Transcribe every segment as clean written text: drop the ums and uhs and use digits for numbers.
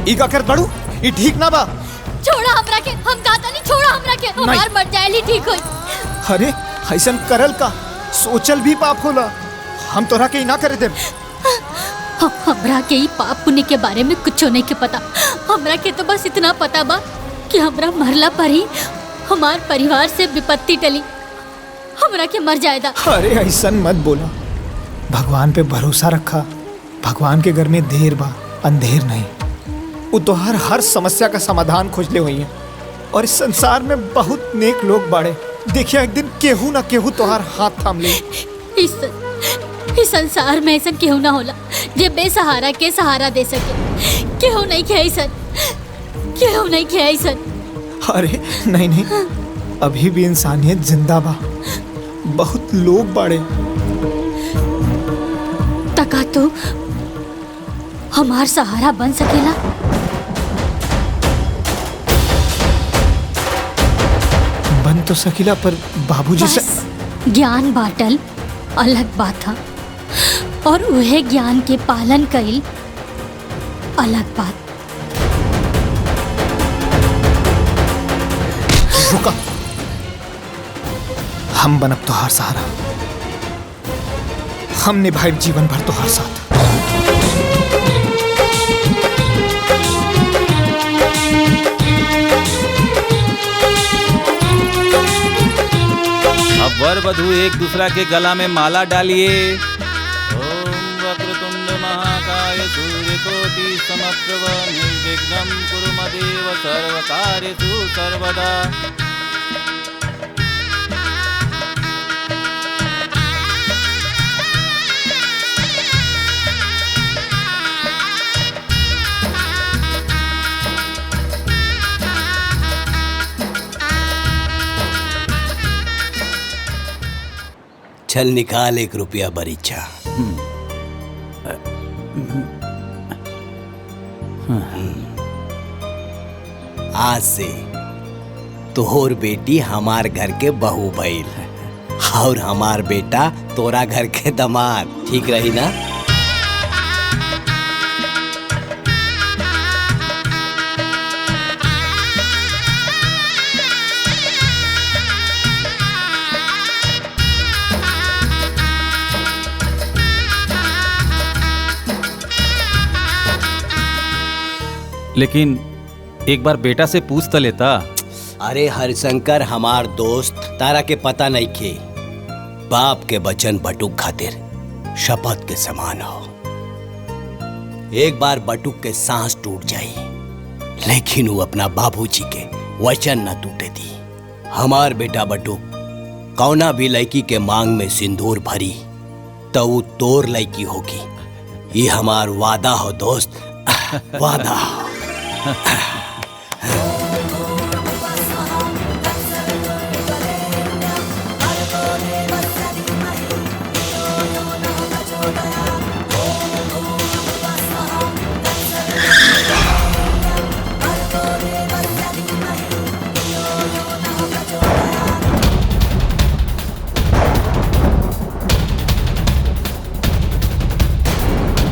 ई का कर बड़ू ई ठीक ना बा। छोड़ा हमरा के, हम दादा नहीं छोड़ा हमरा के, हमार मर जाए ठीक होई। अरे ऐसन करल का सोचल भी पाप होला। हम तोरा के ना करे देब। हमरा के ई पाप पुण्य के बारे में कुछ नहीं के पता। हमरा के तो बस इतना पता बा कि हमरा मरला पर ही हमार परिवार से विपत्ति टली, हमरा के मर जाएगा। अरे ऐसन मत बोला, भगवान पे भरोसा रखा। भगवान के घर में देर बा अंधेर नहीं। वो तो हर समस्या का समाधान खोजले हुई है और इस संसार में बहुत नेक लोग बाड़े। देखिए एक दिन केहू ना केहू तोहार हाथ थाम ले। इस संसार में ऐसा केहू ना होला जे बेसहारा के सहारा दे सके। केहू नहीं के ऐसा, केहू नहीं के ऐसा। अरे नहीं नहीं, अभी भी इंसानियत जिंदा बा। बहुत लोग बाड़े। तका तो हमार सहारा बन सकेला। बन तो सकीला पर बाबूजी से ज्ञान बाटल अलग बात था और उहे ज्ञान के पालन कईल अलग बात। रुका, हम बनब तोहार सहारा। हम निभाए जीवन भर तोहार साथ। अब वर वधू एक दूसरा के गला में माला डालिए। ओम वक्रतुंड महाकाय सूर्यकोटि समप्रभ निर्विघ्नं कुरु मदेव सर्वकार्येषु सर्वदा। चल निकाल 1 रुपया बरीचा। आज से तोहर बेटी हमार घर के बहू भइल और हमार बेटा तोरा घर के दामाद। ठीक रही ना? लेकिन एक बार बेटा से पूछ तो लेता। अरे हरिशंकर हमार दोस्त, तारा के पता नहीं खे। बाप के वचन बटुक खातिर शपथ के समान हो। एक बार बटुक के सांस टूट जाई, लेकिन वो अपना बाबूजी के वचन न टूटे दी। हमार बेटा बटुक कौना भी लड़की के मांग में सिंदूर भरी तो वो तोर लड़की होगी। ये हमार वादा हो दोस्त, वादा।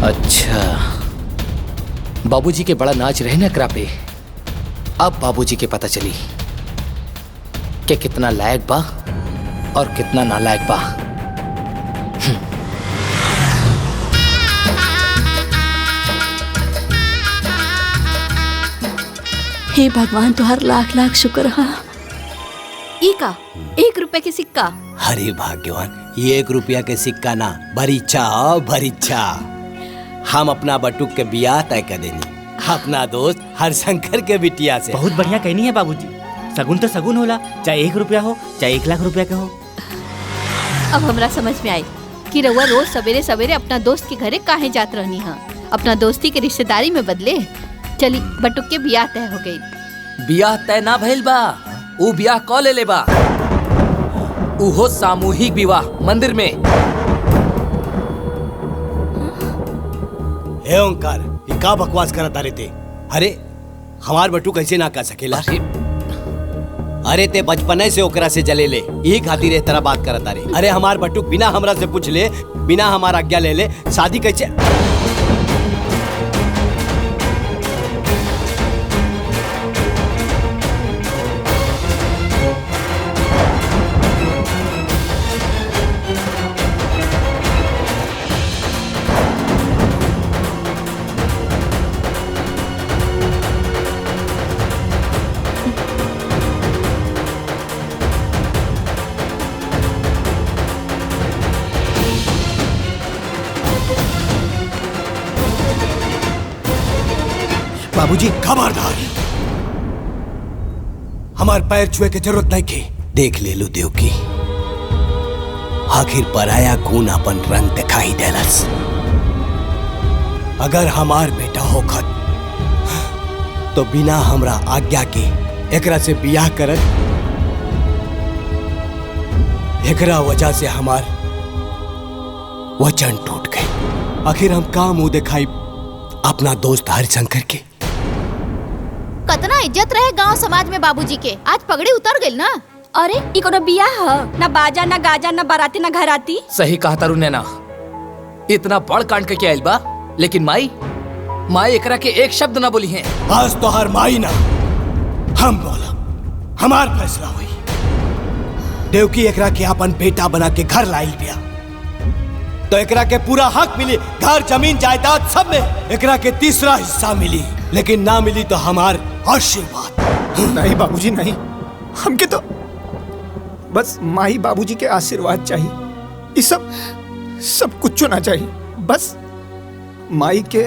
अच्छा, बाबूजी के बड़ा नाच रहे ना एकरा पे। अब बाबूजी के पता चली कि कितना लायक बा और कितना नालायक बा। हे भगवान, तुहार लाख लाख शुक्र हा। ई का 1 रुपए के सिक्का? अरे भाग्यवान, ये 1 रुपया के सिक्का ना, भरीचा हो भरीचा। हम अपना बटुक के बियाह तय कर देनी अपना दोस्त हरिशंकर के बिटिया से। बहुत बढ़िया कहनी है बाबूजी। सगुन तो सगुन होला, चाहे 1 रुपया हो चाहे 1 लाख रुपया के हो। अब हमरा समझ में आई कि रउआ रोज सवेरे सवेरे अपना दोस्त के घरे काहे जात रहनी है। अपना दोस्ती के रिश्तेदारी में बदले। चली, बटुक के बियाह तय हो गई। बियाह तय ना भइल बा, ऊ बियाह क ले बा। उहो सामूहिक विवाह मंदिर में। हे ओंकार, ये का बकवास करत तारे ते? अरे हमार बटू कैसे ना कर सकेला? अरे ते बचपने से ओकरा से जले ले, यही खातिर इस तरह बात करत तारे। अरे हमार बटू बिना हमरा से पूछ ले, बिना हमार आज्ञा ले ले शादी कैसे? बाबूजी खबरदार, हमार पैर छुए के जरूरत नहीं की। देख ले लो देवकी, आखिर पराया खून अपन रंग दिखाई देलस। अगर हमार बेटा होखत तो बिना हमरा आज्ञा के एकरा से बियाह करत। एकरा वजह से हमार वचन टूट गई। आखिर हम का मुंह दिखाई अपना दोस्त हरिशंकर के? कतना इज्जत रहे गांव समाज में बाबूजी के, आज पगड़ी उतर गई ना। अरे ई कोनो बियाह ह? ना बाजा ना गाजा ना बाराती ना घराती। सही कहा तारू नैना, इतना बड़ कांड के आइल बा, लेकिन माई एकरा के एक शब्द ना बोली है। आज तो हर माई ना हम बोला, हमार फैसला हुई। देवकी एकरा के अपन बेटा बना के घर लाइल बिया, तो एकरा के पूरा हक मिली, घर जमीन जायदाद सब में एकरा के तीसरा हिस्सा मिली। लेकिन ना मिली तो हमार आशीर्वाद। नहीं बाबूजी नहीं, हमके तो बस माही बाबूजी के आशीर्वाद चाहिए। ये सब कुछ ना चाहिए, बस माई के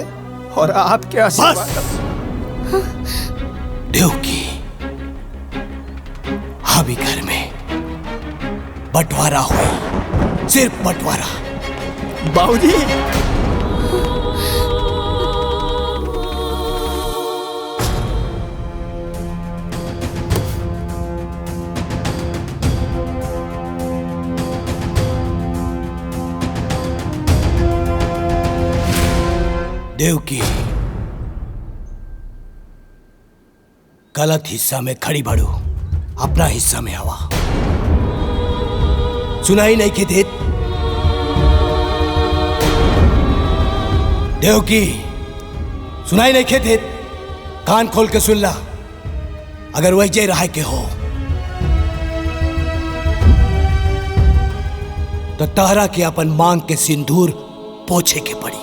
और आपके आशीर्वाद। देवकी, अभी घर में बंटवारा हुई, सिर्फ बंटवारा। बाबूजी देवकी, गलत हिस्सा में खड़ी बढ़ू, अपना हिस्सा में आवा। सुनाई नहीं के देत? देवकी, सुनाई नहीं के देत? कान खोल के सुन ला। अगर वही रहा के हो तो तारा के अपन मांग के सिंदूर पोछे के पड़ी।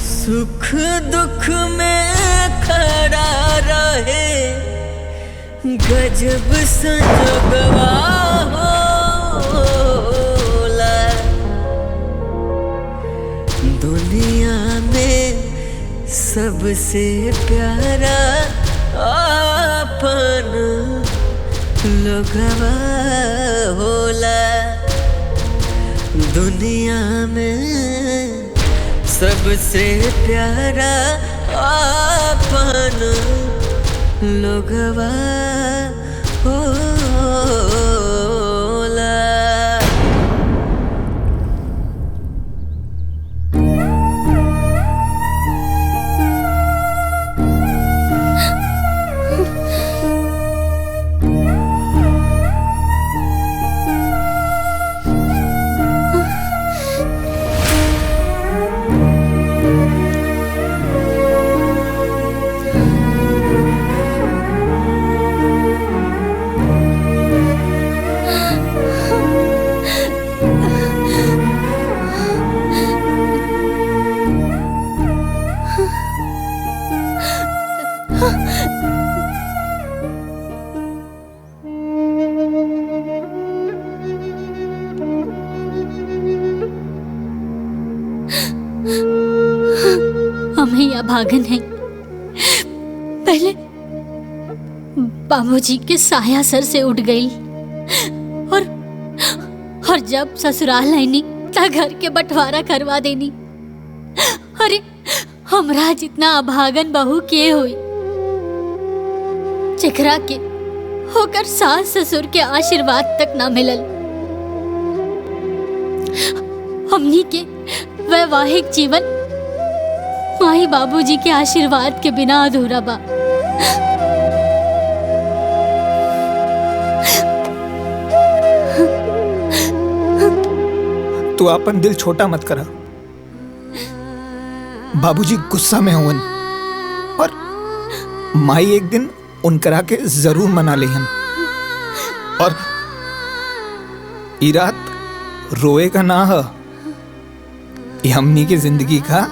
सुख दुख में खड़ा रहे, गजब संजोगवा होला। दुनिया में सबसे प्यारा अपन लोगवा होला। दुनिया में सबसे प्यारा अपन लोगवा होला। हम यहाँ भागन हैं, बाबूजी के साया सर से उठ गई और जब ससुराल आईनी ता घर के बंटवारा करवा देनी। अरे हमरा जितना अभागन बहू के हुई जेकरा के होकर सास ससुर के आशीर्वाद तक ना मिलल। हमनी के वैवाहिक जीवन माई बाबूजी के आशीर्वाद के बिना अधूरा बा। तू अपन दिल छोटा मत करा। बाबूजी गुस्सा में हुवन और माई एक दिन उनकरा के जरूर मना लेहन। और ई रात रोए का ना है, ये हमनी की जिंदगी का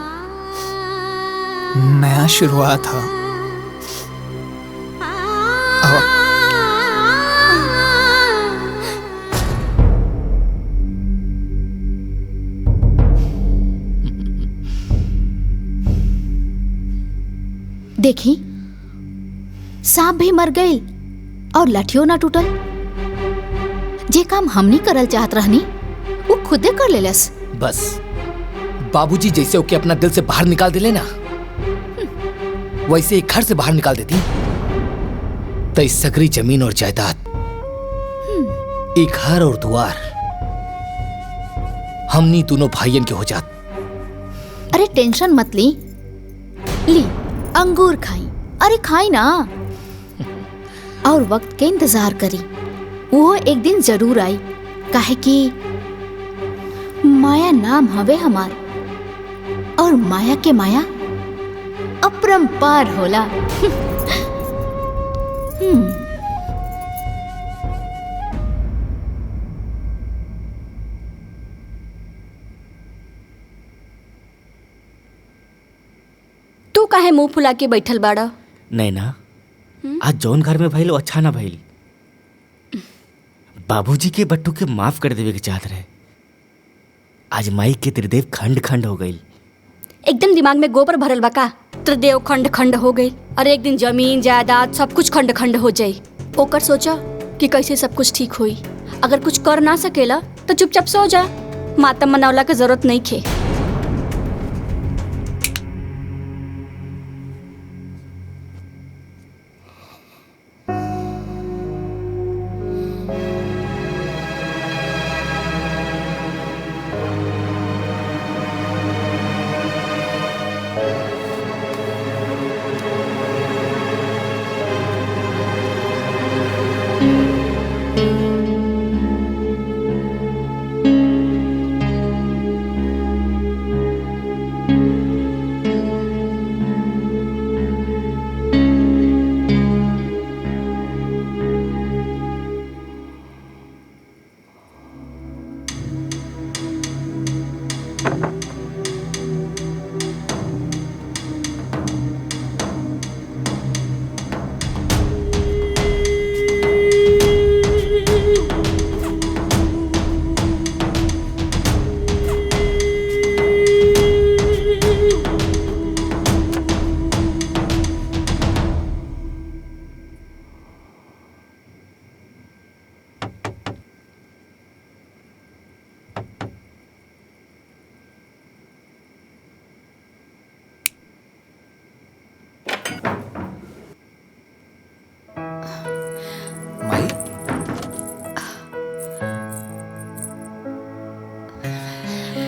नया शुरुआत है। देखी सांप भी मर गई और लठियो ना टूटल। जे काम हमनी करल चाहत रहनी वो खुदे कर लेलस। बस बाबूजी जैसे ओके अपना दिल से बाहर निकाल दिले ना, वैसे एक घर से बाहर निकाल देती तो इस सगरी जमीन और जायदाद, एक घर और द्वार हमनी दोनों भाइयन के हो जात। अरे टेंशन मत ली अंगूर खाई। अरे खाई ना और वक्त के इंतजार करी, वो एक दिन जरूर आई। काहे कि माया नाम हवे हमार और माया के माया अपरंपार होला। तू काहे मुंह फुला के बैठल बाड़ा? नैना, आज जौन घर में भइल अच्छा ना भइल। बाबूजी के बट्टू के माफ कर देवे के चाहत रहे। आज माई के त्रिदेव खंड खंड हो गई। एकदम दिमाग में गोबर भरल बा का? त्रिदेव खंड खंड हो गई और एक दिन जमीन जायदाद सब कुछ खंड खंड हो जाई। ओकर सोचा कि कैसे सब कुछ ठीक हुई। अगर कुछ कर ना सकेला तो चुपचाप सो जा। मातम मनावला के जरूरत नहीं खे।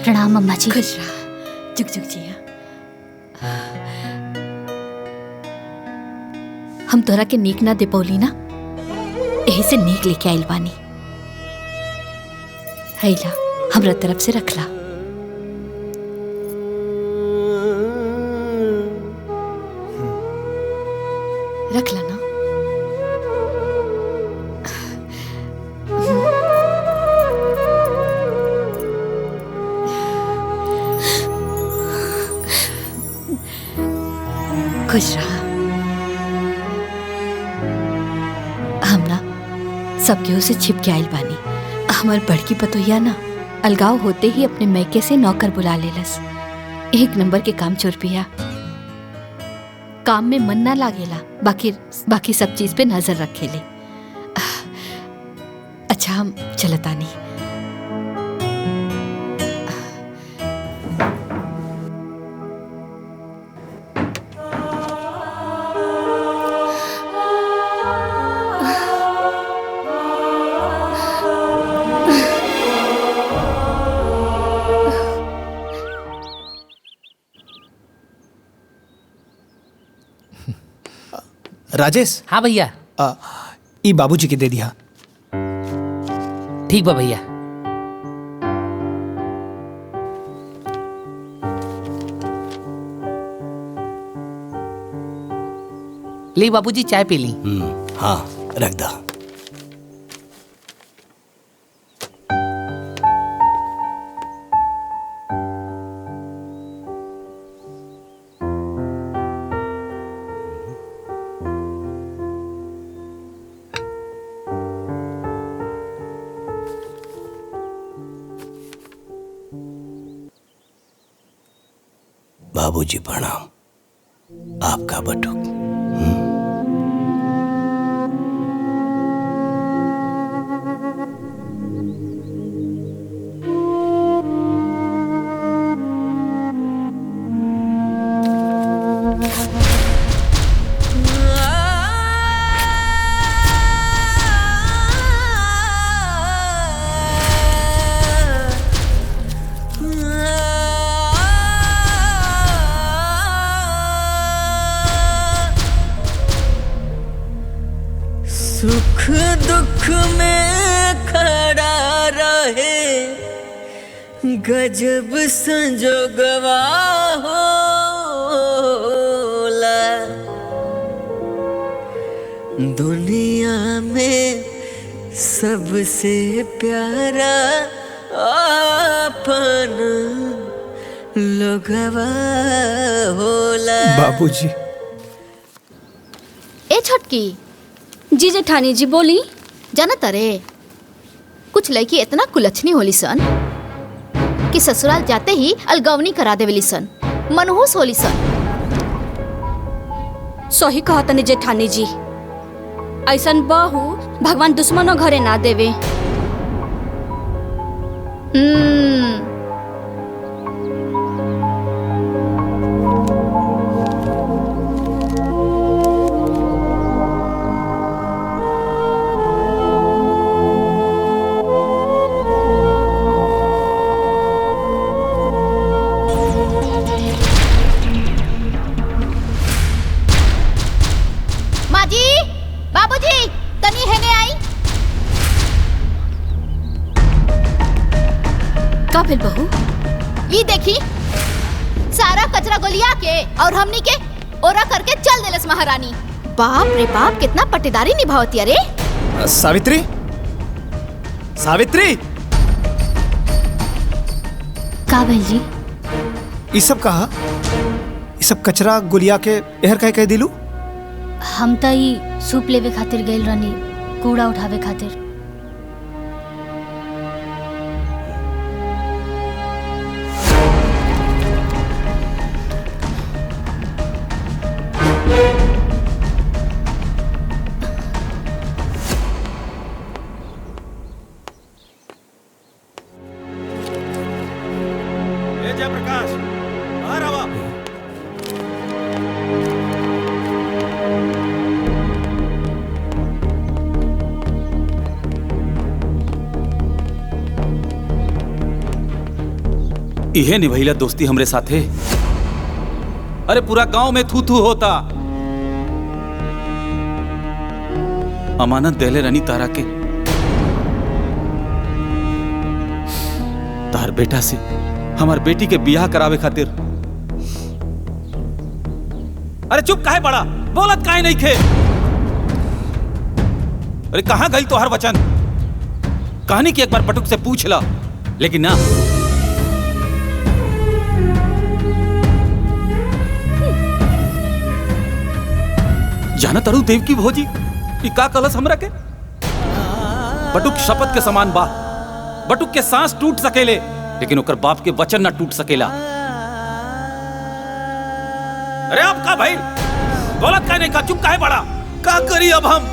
प्रणाम अम्मा जी। खुश रहा, जुग जुग जिया। हम तोरा के नीक ना दे पौली ना, यही से नीक लेके आइल बानी। हैला हमरा तरफ से रखला। रखला ना। खुश रहा। हम ना सब केहू से छिप के आइल बानी। हमार बड़की पतोहिया ना अलगाव होते ही अपने मैके से नौकर बुला लेलस। एक नंबर के काम चोर पिया। काम में मन ना लागेला, बाकी सब चीज पे नजर रखेले। अच्छा हम चलतानी। राजेश। हाँ भैया। ई बाबूजी के दे दिया। ठीक बा भैया। ले बाबूजी चाय पी ली। हाँ रख दा। बाबूजी प्रणाम। आपका बटुक। सुख दुख में खड़ा रहे गजब संजोगवा होला। दुनिया में सबसे प्यारा अपन लोगवा होला। बाबूजी। ए छोटकी। जी जेठानी जी बोली। जाना तारे कुछ लड़की इतना कुलच्छनी होली सन कि ससुराल जाते ही अलगवनी करा देवेली सन, मनहूस होली सन। सही कहा तनी जेठानी जी, ऐसन बहू भगवान दुश्मनों घरे ना देवे। बहू ये देखी सारा कचरा गोलिया के और हमनी के ओरा करके चल देलस महारानी। बाप रे बाप कितना पट्टेदारी निभावती। अरे सावित्री, सावित्री। का भैल जी? ये सब कहा? ये सब कचरा गुलिया के एहर कह दिलू? हम त ई सूप लेवे खातिर गइल रहनी, कूड़ा उठावे खातिर। इहे निभैला दोस्ती हमरे साथे। अरे पूरा गांव में थू थू होता। अमानत देले रनी तारा के, तार बेटा से हमार बेटी के बियाह करावे खातिर। अरे चुप काहे बड़ा, बोलत काहे नहीं खे? अरे कहां गई तो हर वचन? कहानी की एक बार पटुक से पूछ ला, लेकिन ना। जाना तरु देव की भोजी का कलश हमरा के? बटुक शपथ के समान बा। बटुक के सांस टूट सकेले, लेकिन ओकर बाप के वचन ना टूट सकेला। अरे आप का भाई? बोलत का नहीं का, चुप काहे बड़ा? का करी अब हम?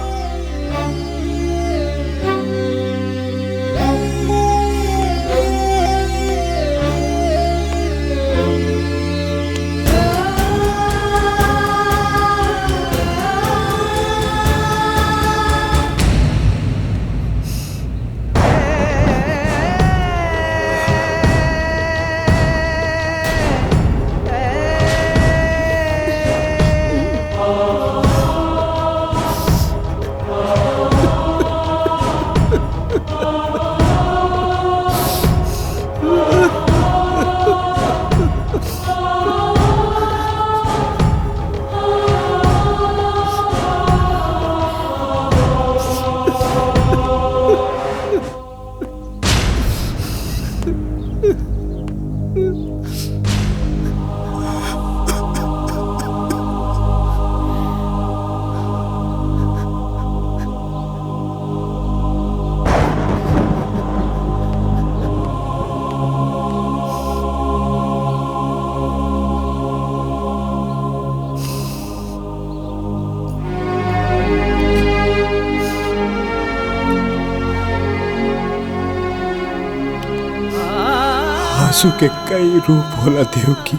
आंसू के कई रूप होला देव की,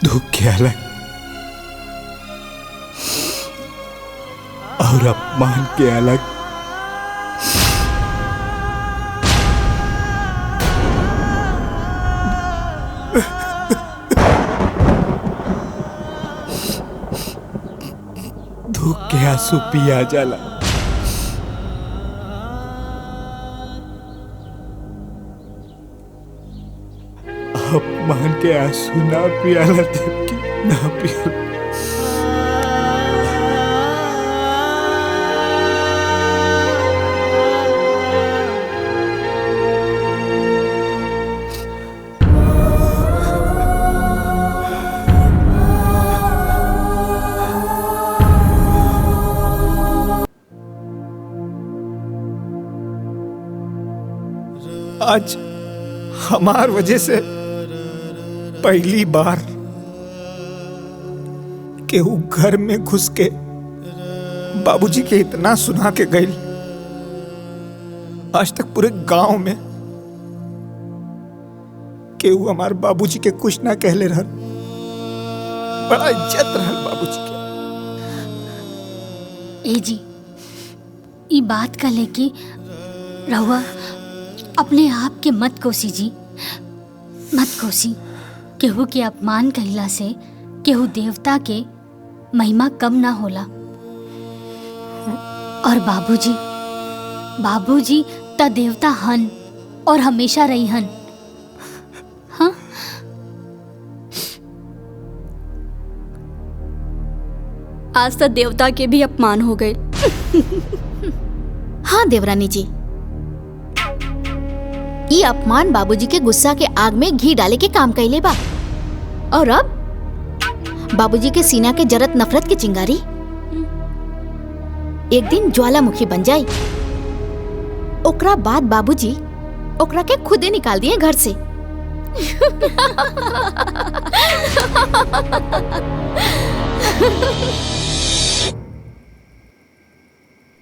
दुख के अलग और अपमान के अलग। दुख के आंसू पिया जाला, अपमान के आंसू ना पियाला देव की, ना पियाला। आज हमार वजह से पहली बार केहू घर में घुस के बाबूजी के इतना सुना के गई। आज तक पूरे गांव में केहू हमार बाबूजी के कुछ ना कहले रहल। बड़ा इज्जत रहल बाबूजी के। ए जी, ई बात का लेके रहुआ अपने आप के मत कोसी जी, मत कोसी। केहू के अपमान कहिला से केहू देवता के महिमा कम ना होला। और बाबूजी, बाबूजी त देवता हन और हमेशा रही हन। हाँ, आज तक देवता के भी अपमान हो गए। हाँ देवरानी जी, ये अपमान बाबूजी के गुस्सा के आग में घी डाले के काम कैले बा। और अब बाबूजी के सीना के जरत नफरत की चिंगारी एक दिन ज्वालामुखी बन जाई। ओकरा बाद बाबूजी ओकरा के खुदे निकाल दिए घर से।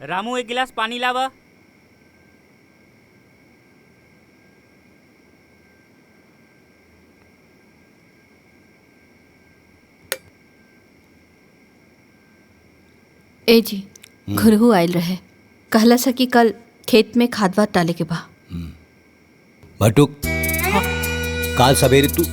रामू, एक गिलास पानी लावा। ए जी, घुरहु आयल रहे, कहला सा कि कल खेत में खाद वाद डाले के बा। बटुक, काल सवेरे तू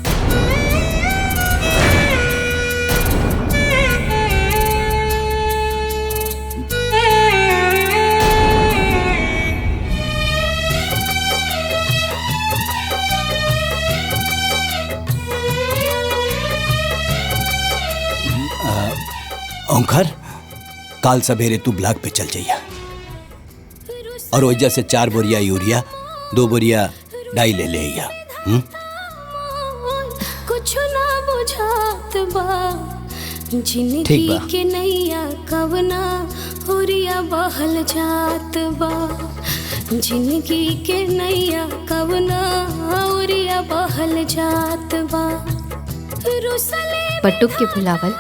ओंकार, काल सवेरे तू ब्लॉक पे चल जाइया और वजह से 4 बोरिया यूरिया 2 बोरिया डाई ले ले आइया। कुछ ना बुझात बा, जिंदगी के नैया कवना होरिया बहल जात बा। जिंदगी के नैया कवना होरिया बहल जात बा। बटुक के भुलावल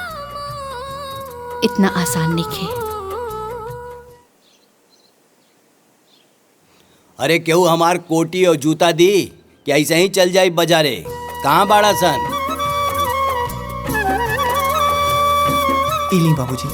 इतना आसान नहीं है। अरे केहू हमार कोटी और जूता दी कि ऐसे ही चल जाई बाजारे? कहाँ बाड़ा सन? इली बाबूजी।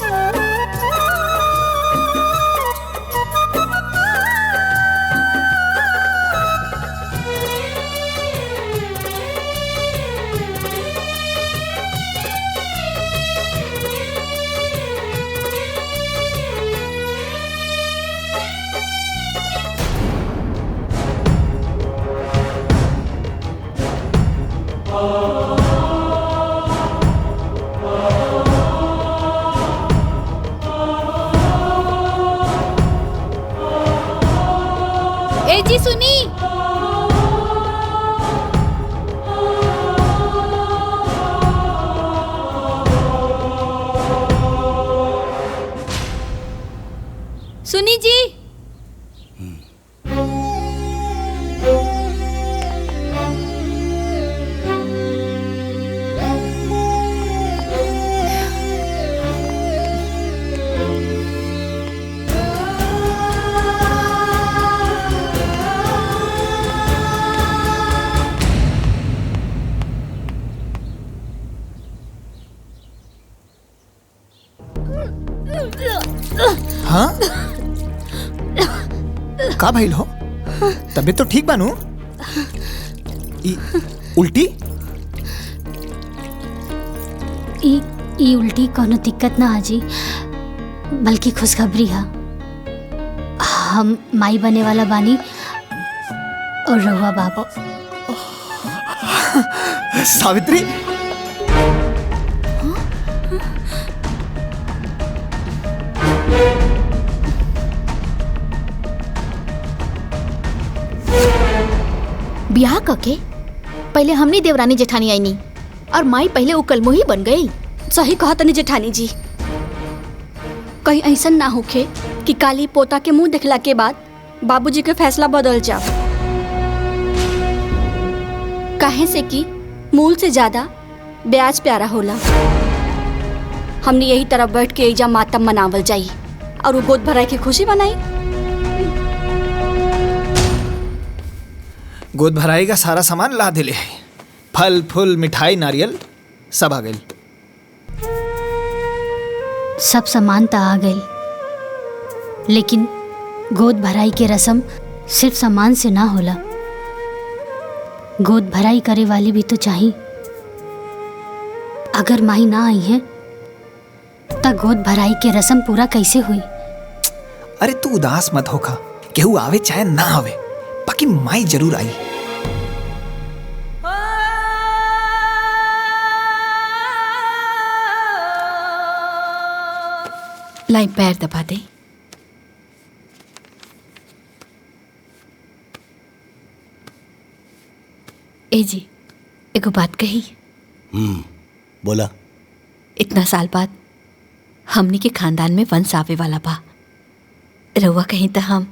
ए जी सुनी। सुनी जी। हाँ का भइल हो? तबीयत तो ठीक बानू? उल्टी? ई उल्टी कोनो दिक्कत ना आजी, बल्कि खुशखबरी है। हम माई बने वाला बानी और रहुआ बाबा। सावित्री, ब्याह कके पहले हमनी देवरानी जेठानी आईनी और माई पहले उकल मुही बन गई। सही कहा तनी जेठानी जी। कहीं ऐसा ना होखे कि काली पोता के मुंह देखला के बाद बाबूजी के फैसला बदल जाओ। काहे से कि मूल से ज्यादा ब्याज प्यारा होला। हमने यही तरह बैठ के एजा मातम मनावल जाई और वो गोद भराई के खुशी मनाई। गोद भराई का सारा सामान ला दिले है। फल फूल मिठाई नारियल सब आ गई। सब सामान तो आ गई, लेकिन गोद भराई के रस्म सिर्फ सामान से ना होला। गोद भराई करे वाली भी तो चाहिए। अगर माही ना आई है तो गोद भराई के रस्म पूरा कैसे हुई? अरे तू उदास मत होखा, केहू आवे चाहे ना आवे, बाकी माई जरूर आई। लाई पैर दबा दे। ए जी, एगो बात कही। बोला। इतना साल बाद हमनी के खानदान में वंश आवे वाला बा। रउआ कहीं तो हम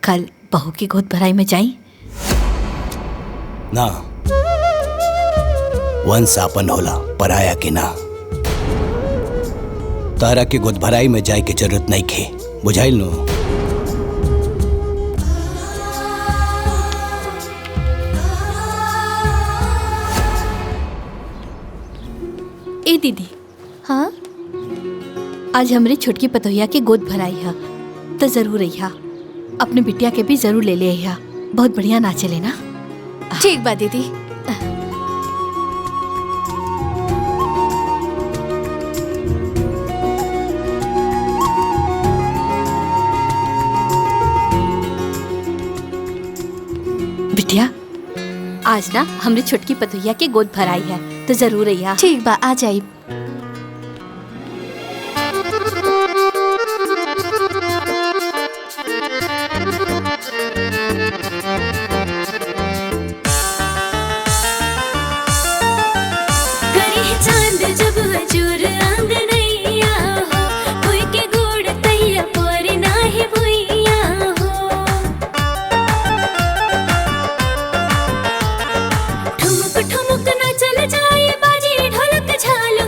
कल बहू की गोद भराई में जाई ना। वंश आपन होला, पराया के ना। तारा के गोद भराई में जाए के जरूरत नहीं खे, बुझाइल नो? ए दीदी। हाँ, आज हमरे छोटकी पतोहिया के गोद भराई है तो जरूर अइहा। अपने बिटिया के भी जरूर ले ले अइहा। बहुत बढ़िया नाचे लेना। ठीक बा दीदी। बिटिया, आज ना हमरे छोटकी पतोहिया के गोद भराई है तो जरूर अइहा। ठीक बा, आ जाई। ठुमक ठुमक ना चल जाए बाजी ढोलक झाल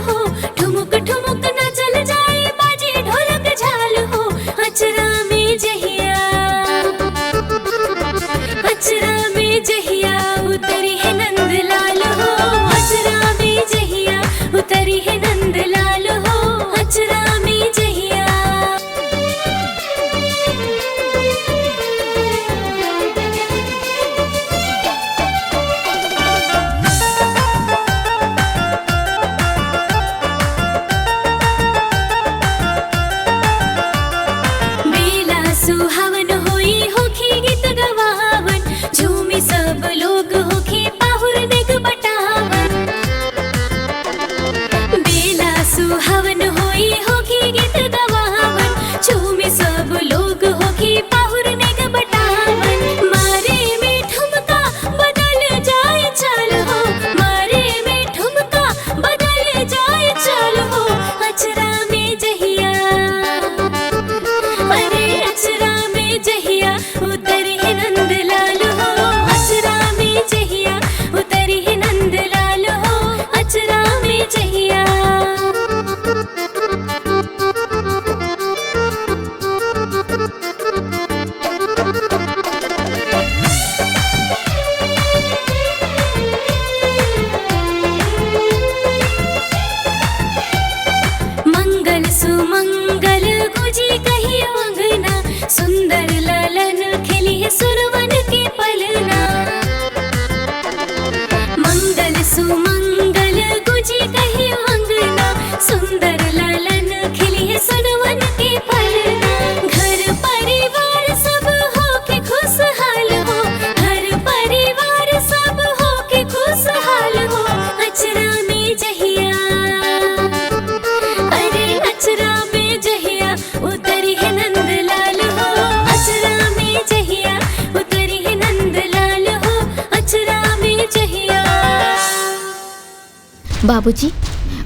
बाबूजी,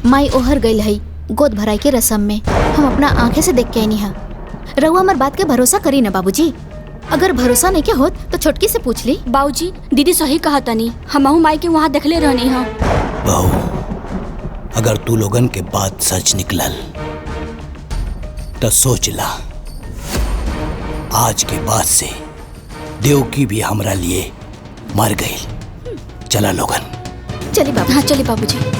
माई ओहर गई है गोद भराई के रसम में। हम अपना आंखें से देख के आईनी हा। रहुआ हमार बात के भरोसा करी ना बाबूजी। अगर भरोसा नहीं के होत तो छोटकी से पूछ ली। बाबूजी दीदी सही कहा तनी, हमहू माई के वहाँ देखले रहनी हा। बहू, अगर तू लोगन के बात सच निकलल तो सोच ला, आज के बाद से देवकी भी हमरा लिए मर गई। चला लोगन। चली बाबू। हाँ चली बाबूजी।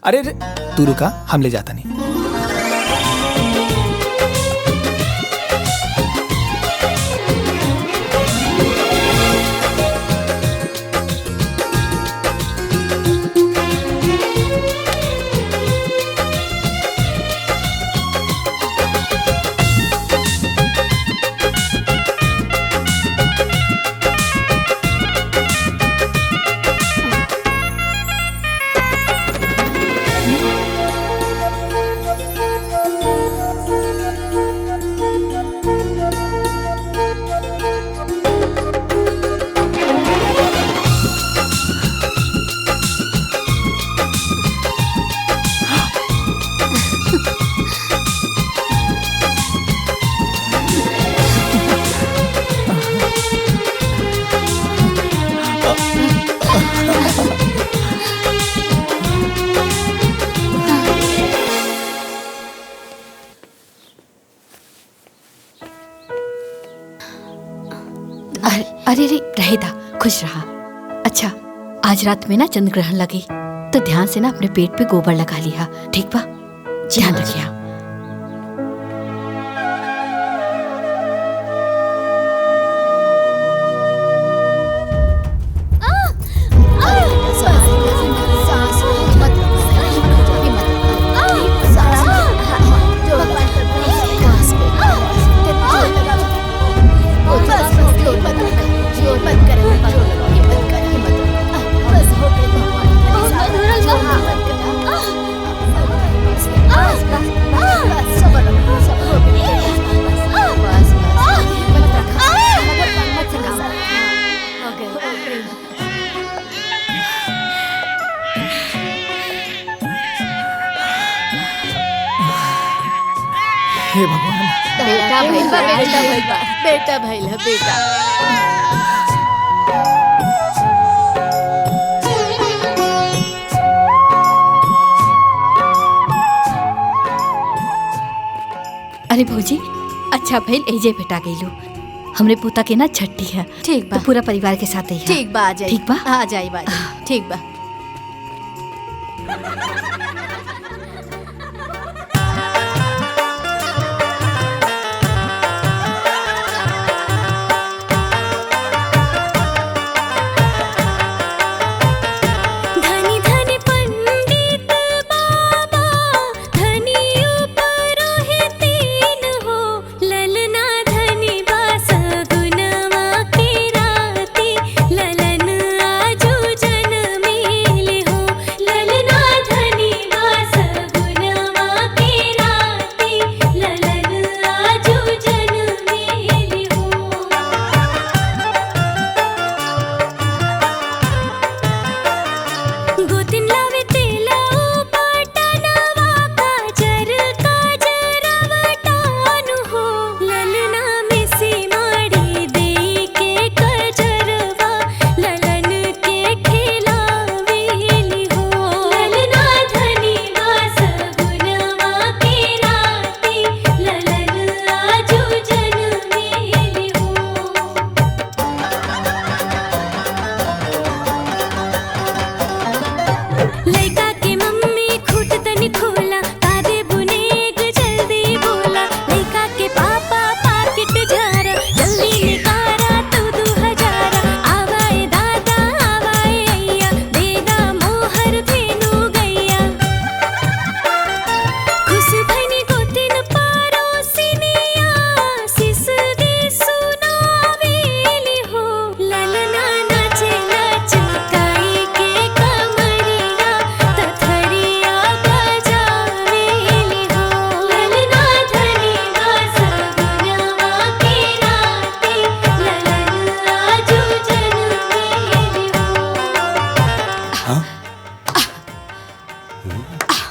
अरे तू रुका, हम ले जाता नहीं। अरे रे रहेदा, खुश रहा। अच्छा, आज रात में ना चंद्र ग्रहण लगी तो ध्यान से ना अपने पेट पे गोबर लगा लिया, ठीक बा? ध्यान रखिया। हे भगवान। बेटा भैला, बेटा भैला, बेटा भैला, बेटा। अरे भौजी, अच्छा भैल एजे बेटा गईलू। हमरे पोता के ना छठी है। ठीक बा। तो पूरा परिवार के साथ ही है। ठीक बा, आ जाई। ठीक बा, आ जाई बा। ठीक बा। ललन आजू जन्मेले हो, ललना धनी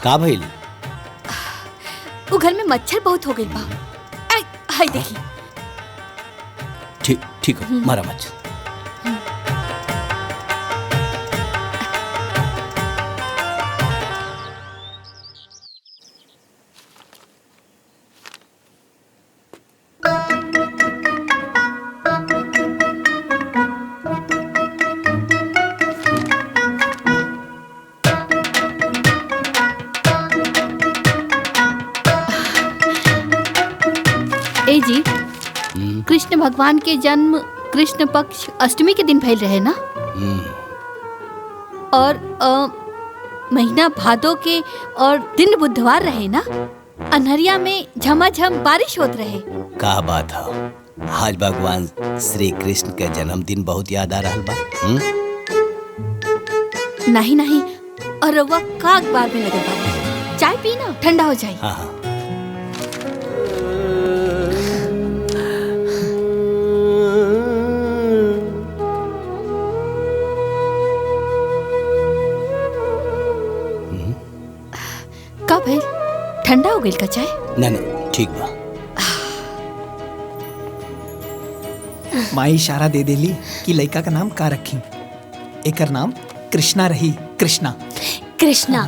का भइल? वो घर में मच्छर बहुत हो गई बा। हाय देखी। ठीक ठीक हो, मारा मच्छर। ए जी, कृष्ण भगवान के जन्म कृष्ण पक्ष अष्टमी के दिन भइल रहे ना? और महीना भादो के और दिन बुधवार रहे ना? अनहरिया में झमाझम बारिश होत रहे। का बात है, आज भगवान श्री कृष्ण के जन्मदिन बहुत याद आ रहा बा। नहीं नहीं, और रउआ का अखबार में लगे बा। चाय पी ना, ठंडा हो जाए। हाँ हाँ। कब है? ठंडा हो गई का चाय? ना ना, ठीक बा। माई इशारा दे देली कि लड़का का नाम का रखी। एकर नाम कृष्णा रही। कृष्णा। कृष्णा।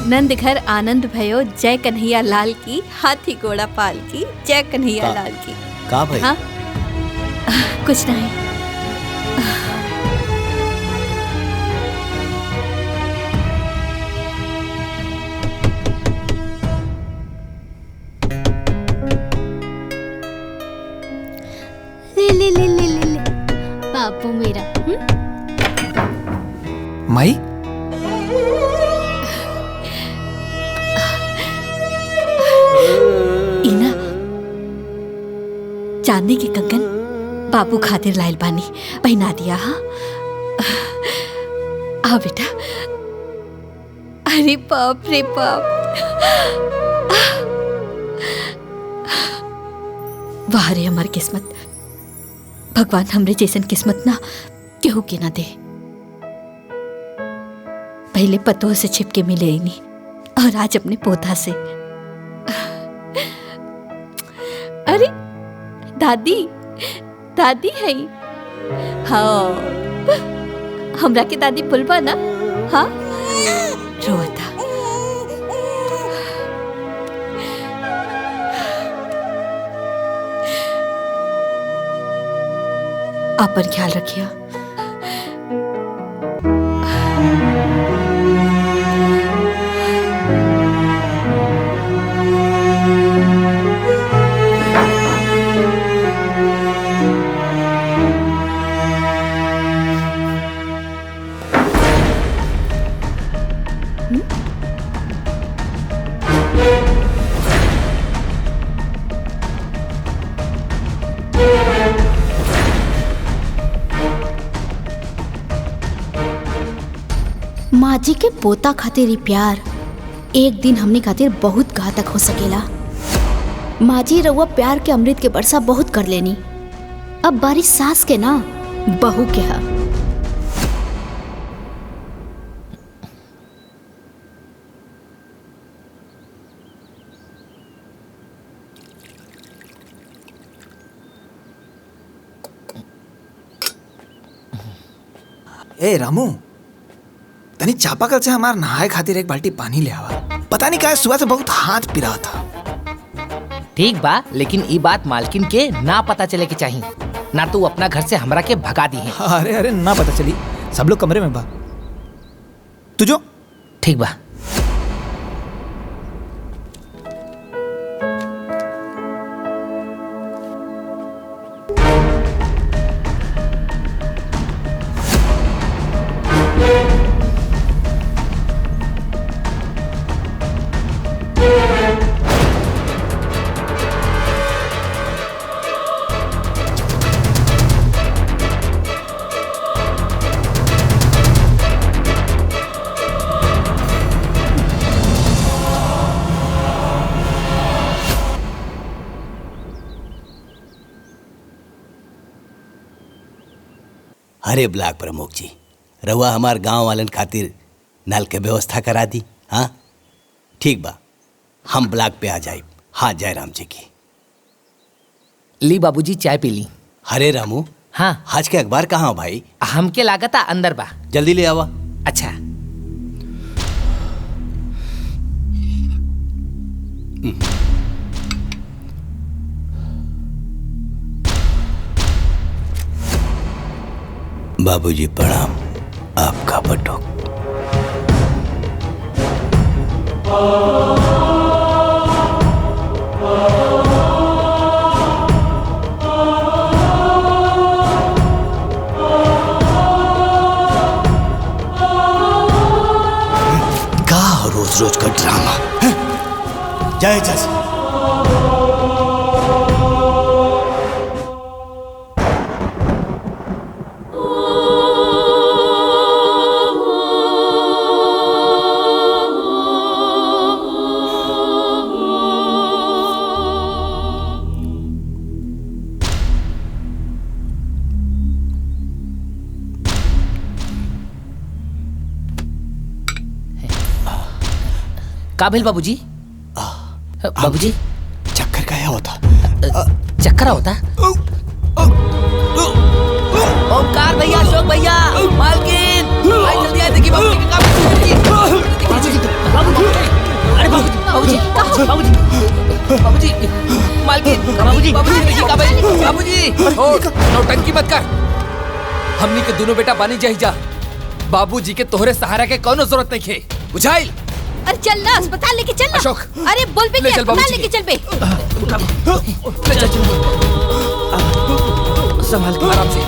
नंद घर आनंद भयो, जय कन्हैया लाल की, हाथी घोड़ा पाल की, जय कन्हैया लाल की। का भाई? हाँ? कुछ नहीं। ले ले ले ले ले ले बापू मेरा। माई इना चांदी के कंगन बाबू खातिर लाइल बानी, पहना दिया। हाँ आ बेटा। अरे बाप रे बाप, वाह रे हमार किस्मत। भगवान हमरे जैसन किस्मत ना केहू के ना दे। पहले पतों से छिपके मिले ही नहीं, और आज अपने पोता से। अरे दादी, दादी है। हाँ, हमरा के दादी पुलबा ना? हाँ, रोता। आपन ख्याल रखिए। माँ जी के पोता खातिर ही प्यार एक दिन हमने खातिर बहुत घातक हो सकेला। माँ जी रउआ प्यार के अमृत के वर्षा बहुत कर लेनी, अब बारी सास के ना बहू के हा। ए रामू, तनी चापाकल से हमार नहाए खातिर एक बाल्टी पानी ले आवा। पता नहीं क्या सुबह से बहुत हाथ पिरा था। ठीक बा, लेकिन ई बात मालकिन के ना पता चले के चाहिए, ना तू अपना घर से हमरा के भगा दी है। अरे अरे ना पता चली, सब लोग कमरे में बा। तू जो। ठीक बा। अरे ब्लॉक प्रमुख जी, रउआ हमार गांव वालन खातिर नल के व्यवस्था करा दी। हाँ ठीक बा, हम ब्लॉक पे आ जाए। हाँ जयराम जी की। ली बाबूजी चाय पी ली। हरे रामू, हाँ आज के अखबार कहाँ हो भाई? हमके लागता अंदर बा। जल्दी ले आवा। अच्छा। बाबूजी प्रणाम। आपका बटुक। का रोज रोज का ड्रामा। जय जय। काबिल बाबूजी। बाबूजी चक्कर का होता। चक्कर होता। ओमकार भैया, अशोक भैया, मालकिन, भाई जल्दी आए, देखिए बाबूजी के काम। अरे बाबूजी, बाबूजी, बाबूजी, मालकिन, बाबूजी, बाबूजी देखिए काबिल, बाबूजी। नौटंकी मत कर। हमनी के दोनों बेटा बानी जाही जा। बाबूजी के तोहरे सहारा के कोनो जरूरत नहीं खे। बुझाइल? अरे चल ना अस्पताल लेके चल ना। अशोक, अरे बोल पे ले चल अस्पताल बाबूजी लेके चल बे। ले चल संभाल के आराम से।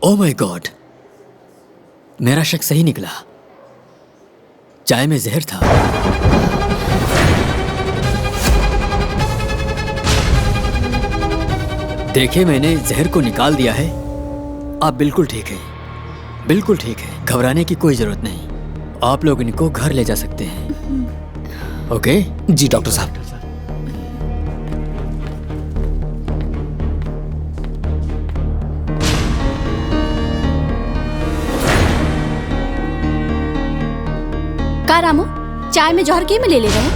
ओह माय गॉड, मेरा शक सही निकला। चाय में जहर था। देखे, मैंने जहर को निकाल दिया है। आप बिल्कुल ठीक है, बिल्कुल ठीक है। घबराने की कोई जरूरत नहीं। आप लोग इनको घर ले जा सकते हैं। ओके? जी डॉक्टर साहब। का रामू, चाय में जहर के में ले रहे हैं?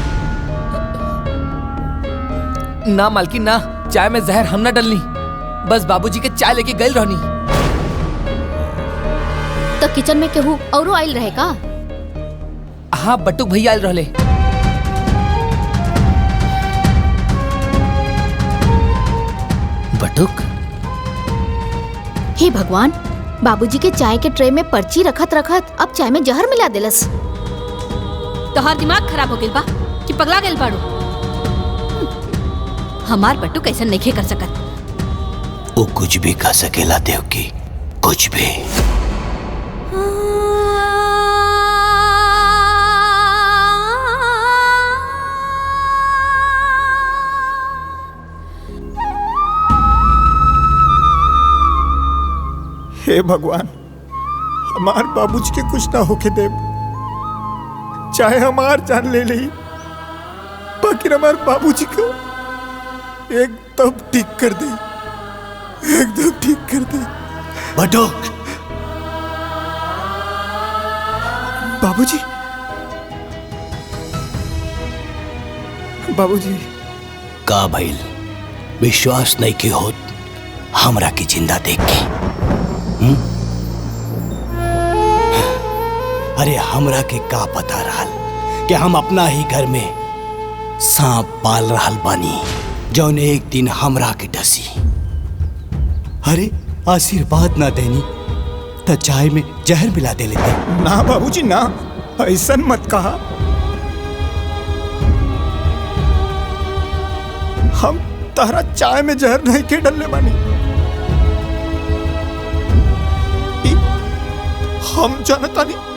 ना मालकिन ना, चाय में जहर हम ना डलनी। बस बाबूजी के चाय लेके गई रहनी। तो किचन में केहू औरो आइल रहे का? हाँ, बटुक भैया आइल रहले। बटुक? हे भगवान, बाबूजी के चाय के ट्रे में पर्ची रखत रखत अब चाय में जहर मिला देलस। तोहार दिमाग खराब हो गइल बा कि पगला गइल बाड़ू? हमार बट्टू कैसे नहीं कर सकत। वो कुछ भी कर सकेला देवकी, कुछ भी। हे भगवान, हमार बाबूजी के कुछ ना होके दे। चाहे हमार जान ले ली, बाकी हमार बाबूजी को एकदम ठीक कर दे, एकदम ठीक कर दे। बटुक, बाबूजी, बाबूजी। का भइल? विश्वास नहीं की होत हमरा की जिंदा देख के? अरे हमरा के का पता रहल कि हम अपना ही घर में सांप पाल रहल बानी, जौन एक दिन हमरा के डसी। अरे आशीर्वाद ना देनी तो चाय में जहर मिला दे लेते। ना बाबूजी ना, ऐसा मत कहा। हम तारा चाय में जहर नहीं के डलने बानी। हम जानता नहीं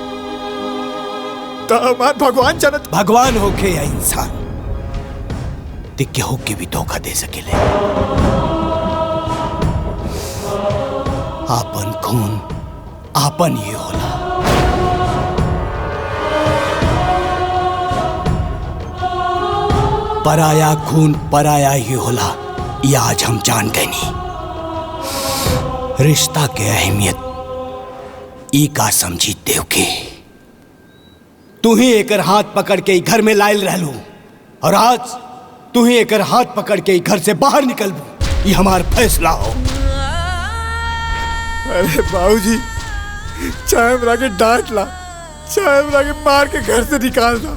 तो हमार भगवान जानत। भगवान होके या इंसान, दिक्के होके भी धोखा दे सकेले। आपन खून आपन ही होला। पराया खून पराया ही होला, ये आज हम जान गए नहीं। रिश्ता के अहमियत ई का समझी देवकी। तू ही एकर हाथ पकड़ के घर में लायल रहलू और आज तू ही एकर हाथ पकड़ के घर से बाहर निकलबू। ये हमार फैसला हो। अरे बाबूजी, चाहे हमरा के डांट ला, चाहे हमरा के मार के घर से निकाल दा,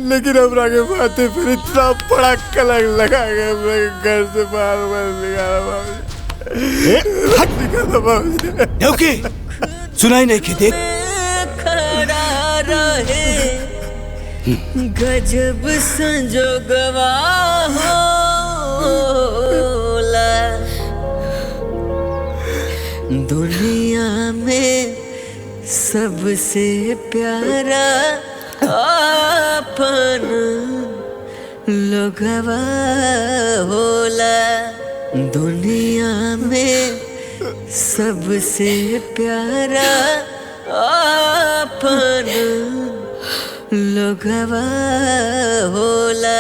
लेकिन हमरा के माथे पर इतना बड़ा कलंक लगा के हमरा के घर से बाहर मत निकाला बाबूजी। हट निकाला बाबूजी। देवकी, सुनाई नहीं कि देख खड़ा रहे गजब संजोगवा होला। दुनिया में सबसे प्यारा अपन लोगवा होला। दुनिया में सबसे प्यारा अपन लोगवा होला।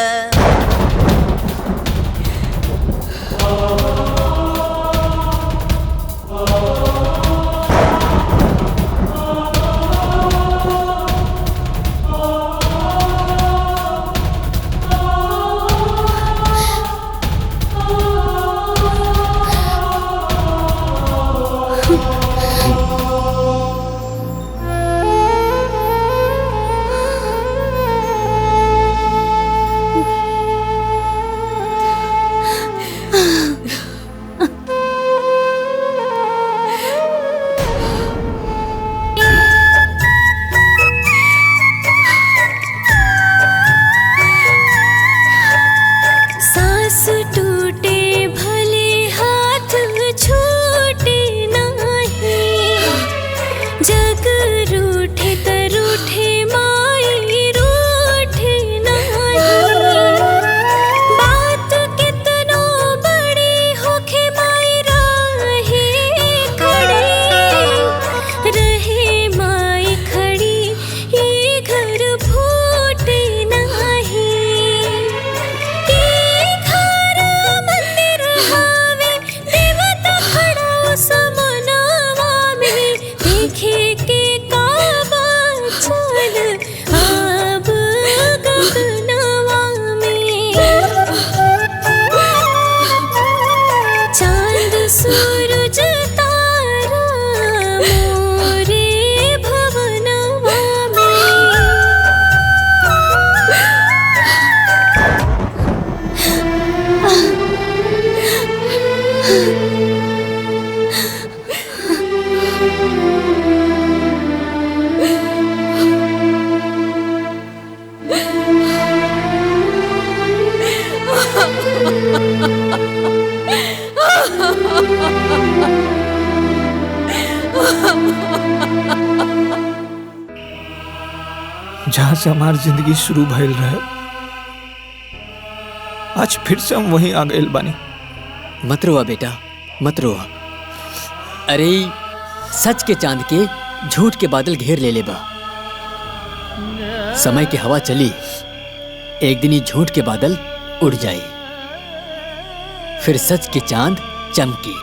जहां से हमारी जिंदगी शुरू भइल रहे, आज फिर से हम वहीं आ गए बानी। मत रोआ बेटा, मत रोआ। अरे सच के चांद के झूठ के बादल घेर ले बा। समय की हवा चली, एक दिन ही झूठ के बादल उड़ जाए, फिर सच के चांद चमकी,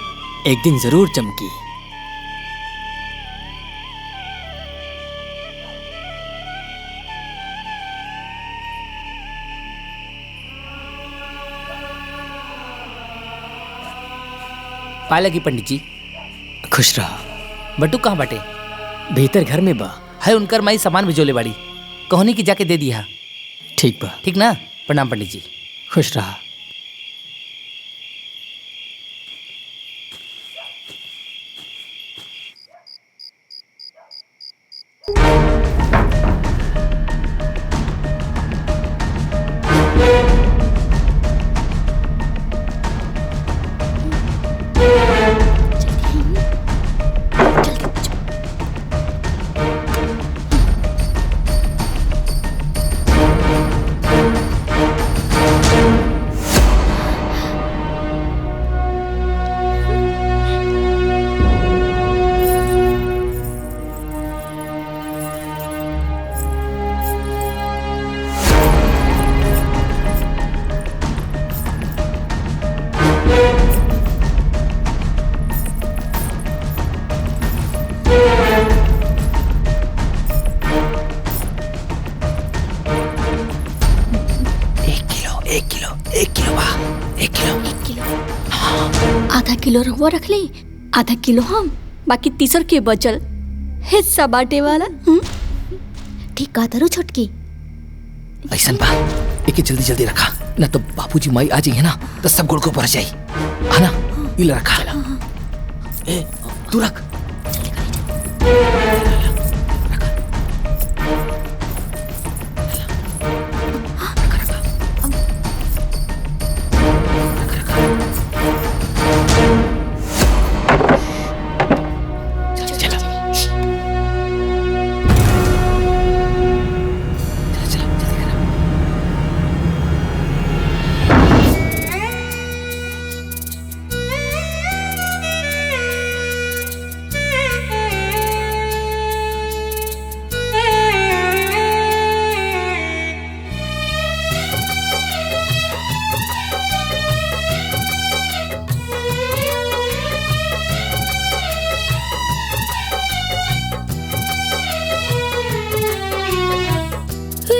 एक दिन जरूर चमकी। पाला की पंडित जी। खुश रहा। बटू कहाँ बाटे? भीतर घर में बा। है उनकर माई सामान भिजोले बाड़ी, कहनी की जाके दे दिया। ठीक बा। ठीक ना? प्रणाम पंडित जी। खुश रहा। आधा किलो रहुआ रख ली, आधा किलो हम, बाकी तीसर के बचल हिस्सा बांटे वाला। ठीक कहा तारू छोटकी। ऐसा बा एक जल्दी जल्दी रखा, ना तो बापूजी माई आ जाइए ना तो सब गुड़ को पड़ जाई है ना। इला रखा ए तू रख।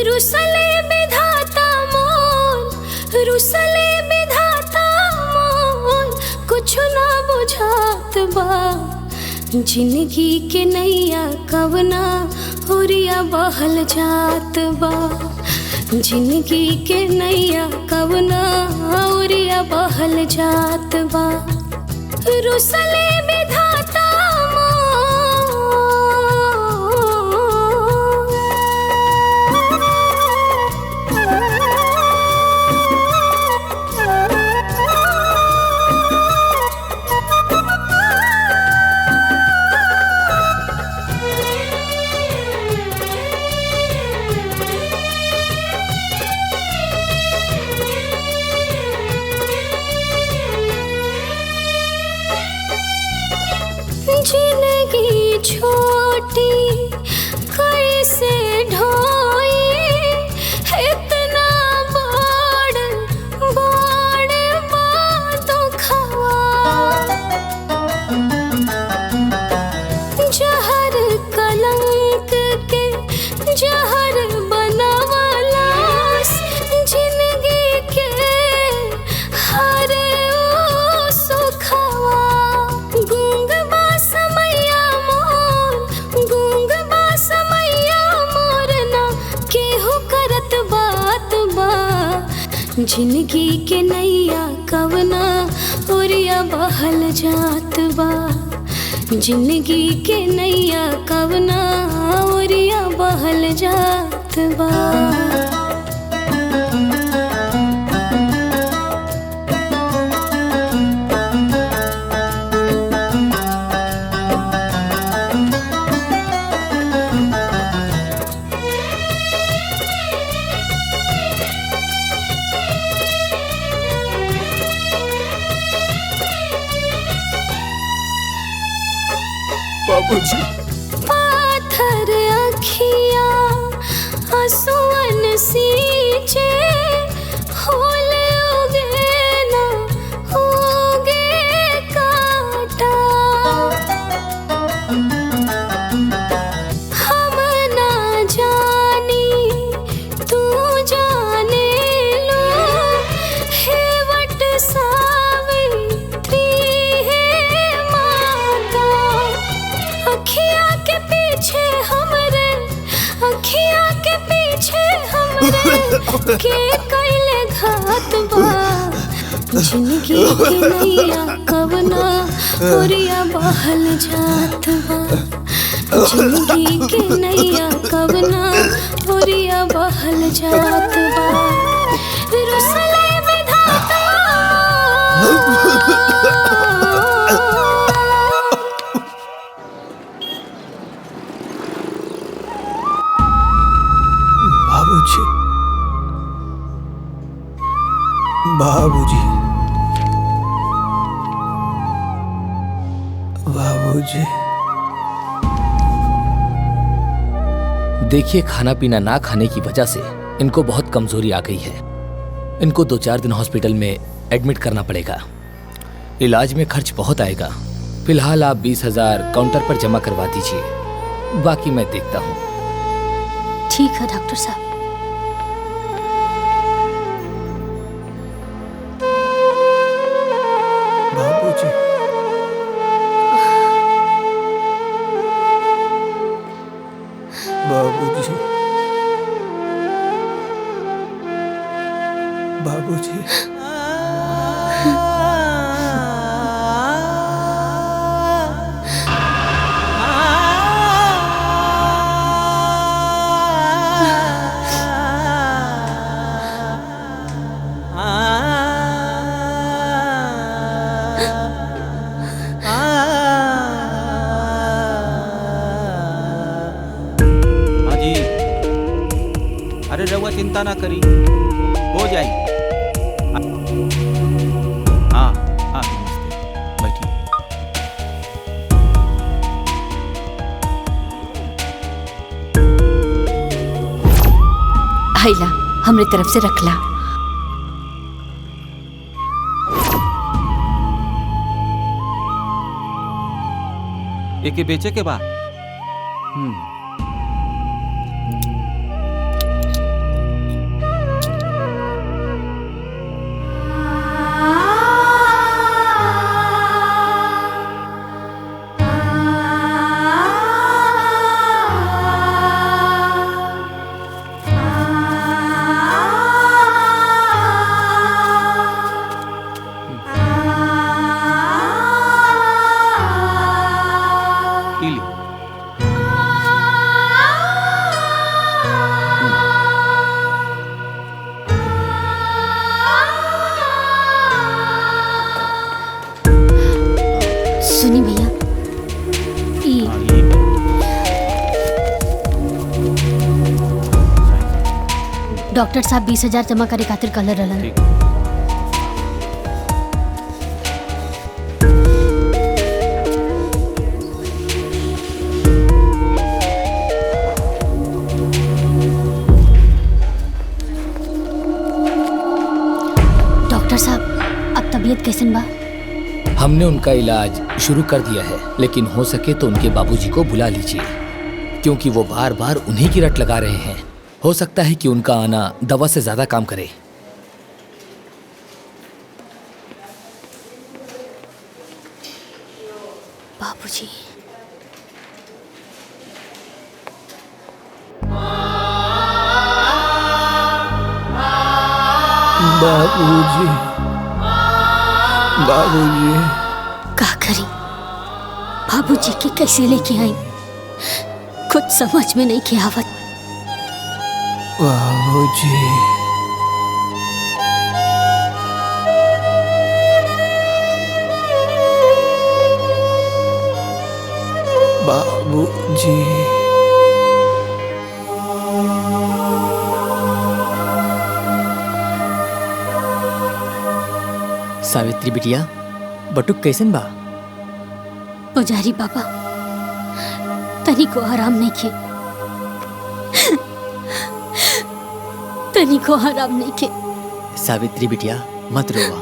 रुसले विधाता मोर, रुसले विधाता मोर, कुछ ना बुझात बा। जिंदगी के नैया कवना होरिया बहल जात बा। जिंदगी के नैया कवना होरिया बहल जात बा। रुसले विधाता जिंदगी छोटी कैसे ढोई, इतना बड़ बड़ बातों खवा। जहर कलंक के जहर बनवलास, जिंदगी के हर सुखवा। गूंग समैया मोर, गूंग बा समैया मोर, ना केहू करत बात बा। जिंदगी के नैया कवना ओरिया बहल जात बा। जिंदगी के नैया कवना ओरिया बहल जात बा। बाबूजी। पाथर अखिया हंसुअन सींचे, फूल उगे ना उगे काटा। हम ना जानी तू जाने लो, हेवट सावित्री है माता। अखिया के पीछे हमरे, अखिया के पीछे हमरे, के कैले घात बा। जिंदगी के नैया कवना ओरिया बहल जात बा। जिंदगी के नैया कवना ओरिया बहल जात बा। रुसले विधाता बाबूजी, बाबूजी, बाबूजी। देखिए खाना पीना ना खाने की वजह से इनको बहुत कमजोरी आ गई है। इनको 2-4 दिन हॉस्पिटल में एडमिट करना पड़ेगा। इलाज में खर्च बहुत आएगा। फिलहाल आप 20,000 काउंटर पर जमा करवा दीजिए, बाकी मैं देखता हूँ। ठीक है डॉक्टर साहब। बाबूजी। बाबूजी, बाबूजी। हाँ जी, अरे रहुआ चिंता ना करी, हो जाए। हाँ हाँ, नमस्ते, बैठिए। हैला हमरे तरफ से रखला। एके बेचे के बा। सुनी भैया, डॉक्टर साहब 20,000 जमा करे खातिर कल रहलन। डॉक्टर साहब, अब तबीयत कैसन बा? हमने उनका इलाज शुरू कर दिया है, लेकिन हो सके तो उनके बाबूजी को बुला लीजिए, क्योंकि वो बार बार उन्हीं की रट लगा रहे हैं। हो सकता है कि उनका आना दवा से ज्यादा काम करे। बाबूजी, बाबूजी, बाबूजी। का करी? बाबूजी के कैसे लेके आई, कुछ समझ में नहीं के आवत। बाबूजी, बाबूजी। सावित्री बिटिया, बटुक कैसन बा? पुजारी बाबा, तनी को आराम नहीं खे, तनी को आराम नहीं खे। सावित्री बिटिया मत रोवा,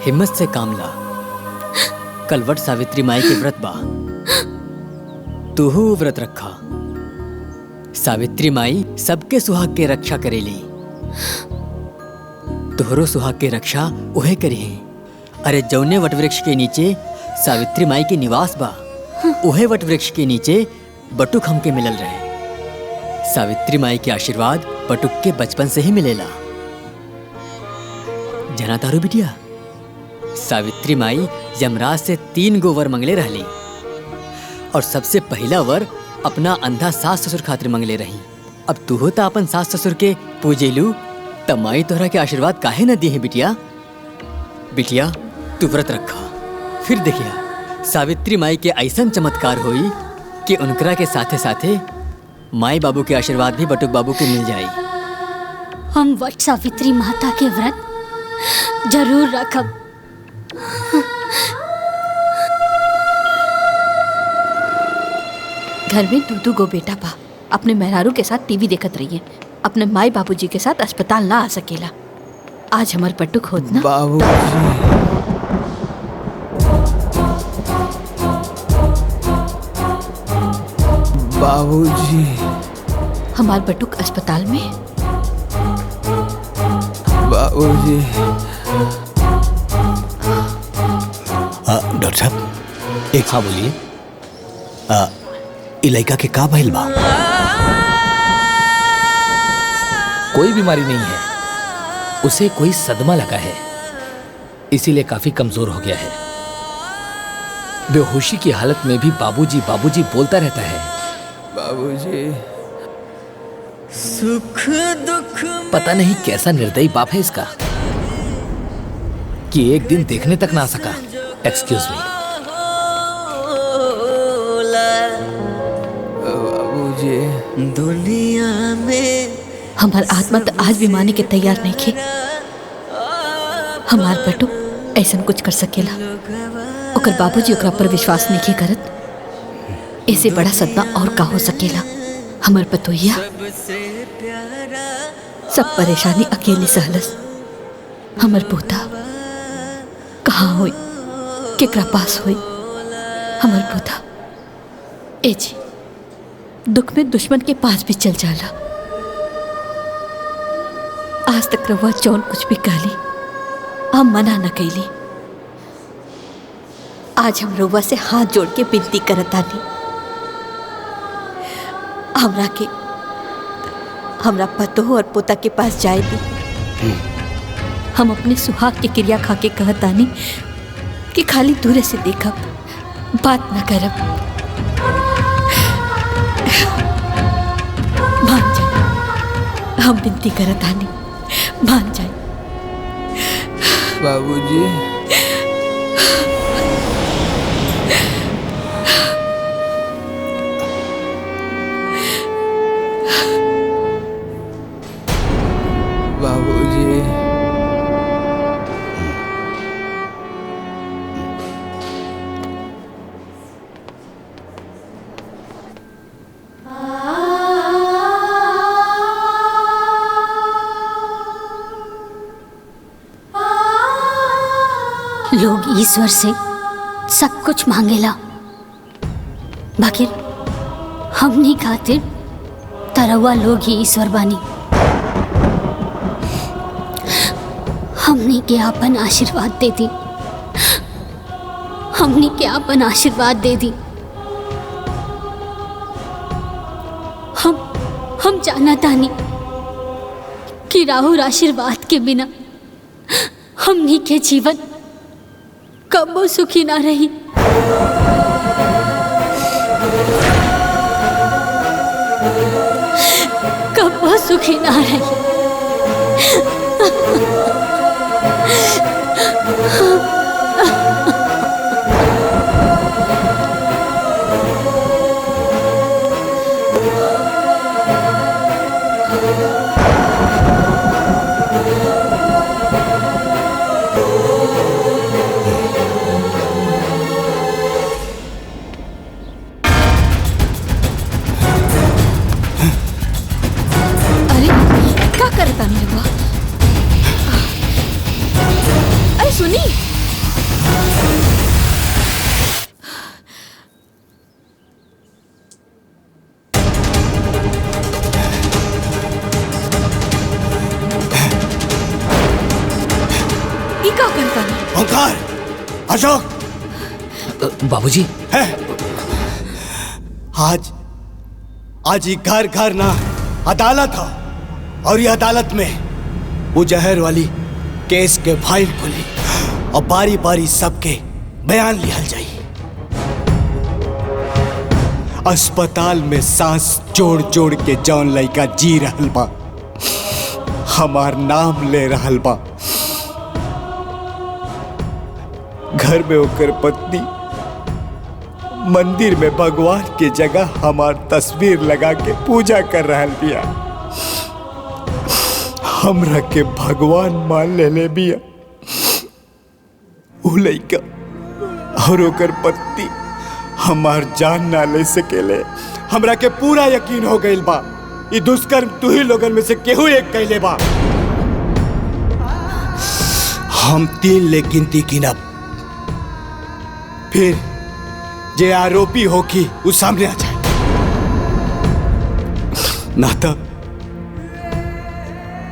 हिम्मत से काम ला। कल वट सावित्री माई के व्रत बा, तूहू व्रत रखा। सावित्री माई सबके सुहाग के रक्षा करेली, तोहरो सुहाग के रक्षा उहे करी। अरे जौने वट वृक्ष के नीचे सावित्री माई के निवास बा, उहे वट वृक्ष के नीचे बटुक हमके मिलल रहे। सावित्री माई के आशीर्वाद बटुक के बचपन से ही मिलेला। जना तारू बिटिया, सावित्री माई यमराज से 3 गो वर मंगले रहली, और सबसे पहला वर अपना अंधा सास ससुर खातिर मंगले रही। अब तू होता अपन सास ससुर के पूजेलू, तब माई तोहरा के आशीर्वाद काहे न दी है बिटिया। बिटिया तू व्रत रखा, फिर देखिया सावित्री माई के ऐसा चमत्कार होई कि उनकरा के साथे साथे माई बाबू के आशीर्वाद भी बटुक बाबू को मिल जाई। हम वट सावित्री माता के व्रत जरूर रखब। घर में 2 गो बेटा बा, अपने मेहरारू के साथ टीवी देखत रहिए, अपने माई बाबूजी के साथ अस्पताल ना आ सकेला। आज हमार पट्टुक होत ना। बाबूजी, बाबूजी। हमार बटुक अस्पताल में। बाबूजी। डॉक्टर साहब, एक हाँ बोलिए। इलाका के का भइल बा? कोई बीमारी नहीं है, उसे कोई सदमा लगा है, इसीलिए काफी कमजोर हो गया है। बेहोशी की हालत में भी बाबूजी बाबूजी बोलता रहता है। बाबूजी सुख दुख पता नहीं कैसा निर्दयी बाप है इसका कि एक दिन देखने तक ना सका। Excuse me. बाबूजी दुनिया में हमार आत्मा तो आज भी माने के तैयार नहीं थे। हमार बेटो ऐसा कुछ कर सकेला, ओकर बाबूजी ओकरा पर विश्वास नहीं के करत। ऐसे बड़ा सदमा और का हो सकेला। हमार पतोहिया सब परेशानी अकेले सहलस। हमार पोता कहाँ होई, केकरा पास होई? हमार पोता ए जी दुख में दुश्मन के पास भी चल जाला। आज तक रवा जौन कुछ भी कहली हम मना न कैली। आज हम रवा से हाथ जोड़ के विनती करतानी, हमरा पतो और पोता के पास जाए दी। हम अपने सुहाग की क्रिया खा के कहतानी कि खाली दूरे से देखब, बात न करब। मान जाए, हम विनती करतानी, मान जाए। बाबूजी बाबूजी लोग ईश्वर से सब कुछ मांगेला, बाकी हमनी खातिर तरवा लोग ही ईश्वर बानी। हमनी के आपन आशीर्वाद दे दी, हमनी के आपन आशीर्वाद दे दी। हम जाना तानी कि राहुल आशीर्वाद के बिना हमनी के जीवन कबो सुखी ना रही। कबो सुखी ना रही। सुनी क्या करता है? ओंकार, अशोक, बाबूजी है आज ही घर घर ना अदालत हो, और ये अदालत में वो जहर वाली केस के फाइल खुली और बारी बारी सबके बयान लिहल जाई। अस्पताल में सांस जोड़ जोड़ के जौन लड़का जी रहल बा, हमार नाम ले रहल बा। घर में होकर पत्नी मंदिर में भगवान के जगह हमार तस्वीर लगा के पूजा कर रहल बिया। हमरा के भगवान मान ले बिया। उ लइका और ओकर पत्नी हमार जान ना ले सकेले। हमरा के पूरा यकीन हो गइल बा ये दुष्कर्म तू ही लोगन में से केहू एक कैले बा। हम 3 ले गिनती गिनब, फिर जे आरोपी होगी वो सामने आ जाए। नाता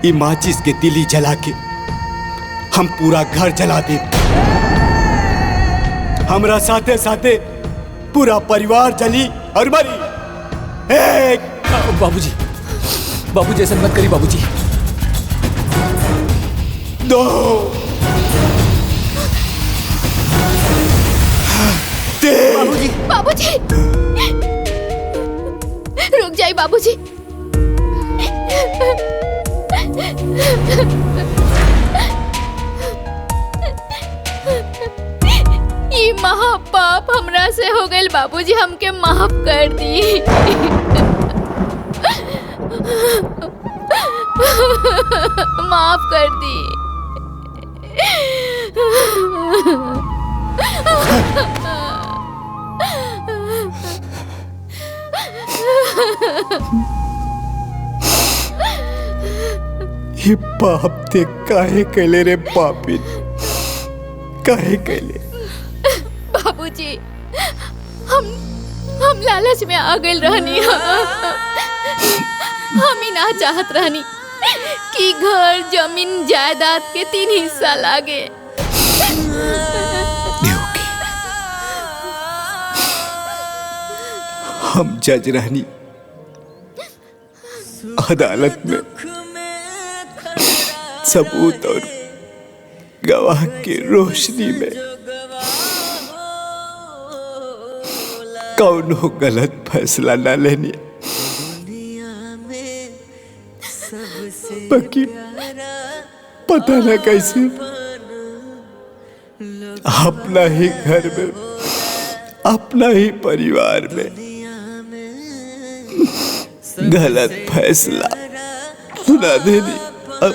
ये माचिस के तिली जला के हम पूरा घर जला दे। हमरा साथे साथे पूरा परिवार जली और मरी। बाबूजी बाबूजी ऐसा मत करिए बाबूजी। 2 3 बाबूजी रुक जाइए बाबूजी। ये महापाप हमरा से हो गए बाबूजी, हमके माफ कर दी। माफ कर दी। ये पाप ते काहे कैले रे पापी, काहे कैले? बाबूजी हम लालच में आ गए रहनी। हम ही ना चाहत रहनी कि घर जमीन जायदाद के 3 हिस्सा लागे। हम जज रहनी, अदालत में सबूत और गवाह की रोशनी में कौनो गलत फैसला न लेनी। बाकी पता न कैसे अपना ही घर में, अपना ही परिवार में गलत फैसला सुना देनी। अब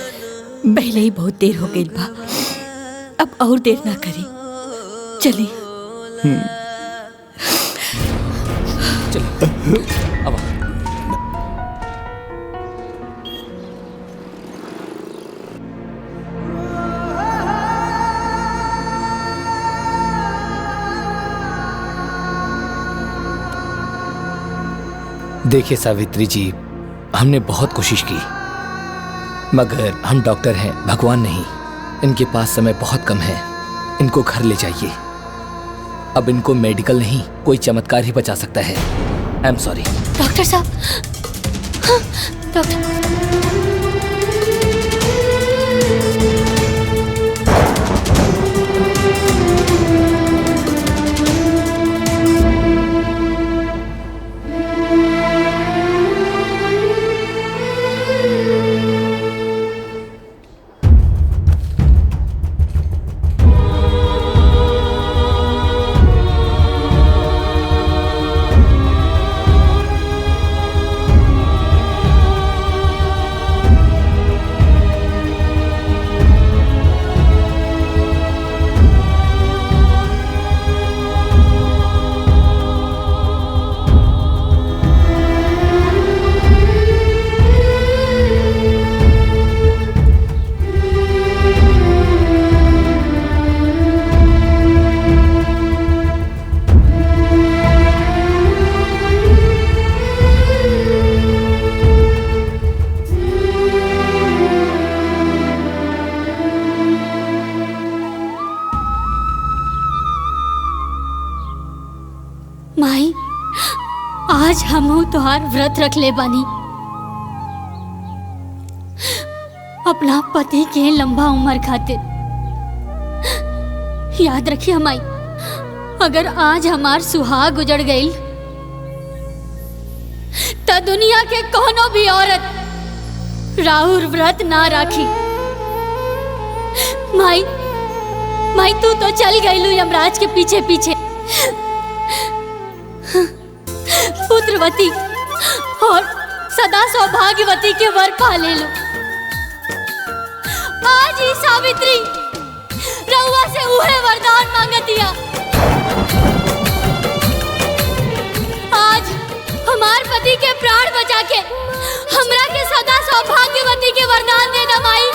पहले ही बहुत देर हो गई बा, अब और देर ना करी, चली। अब देखिए सावित्री जी, हमने बहुत कोशिश की, मगर हम डॉक्टर हैं, भगवान नहीं। इनके पास समय बहुत कम है, इनको घर ले जाइए। अब इनको मेडिकल नहीं, कोई चमत्कार ही बचा सकता है। I am sorry. डॉक्टर साहब, हाँ, डॉक्टर माई, आज हमहू तोहार व्रत रख ले बानी। अपना पति के लंबा उम्र खातिर याद रखिए माई, अगर आज हमार सुहाग उजड़ गई तो दुनिया के कोनो भी औरत राहुल व्रत ना राखी। माई, माई तू तो चल गई यमराज के पीछे पीछे, पुत्रवती और सदा सौभाग्यवती के वर पा ले लो। आज ही सावित्री रउआ से उहे वरदान मांगतिया। आज हमार पति के प्राण बचा के हमरा के सदा सौभाग्यवती के वरदान देना माई।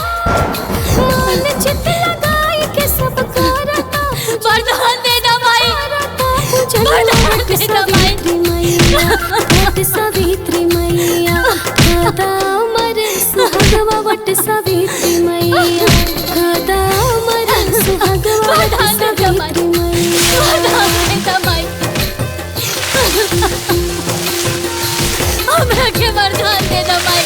मन चित लगाई के सब करता वरदान देना माई, वरदान देना माई। सावित्री मैया गादा मरे सुहागवा वट सावित्री मैया गादा मरे सुहागवा वट सावित्री मैया। हमरा के वरदान दे दो माई।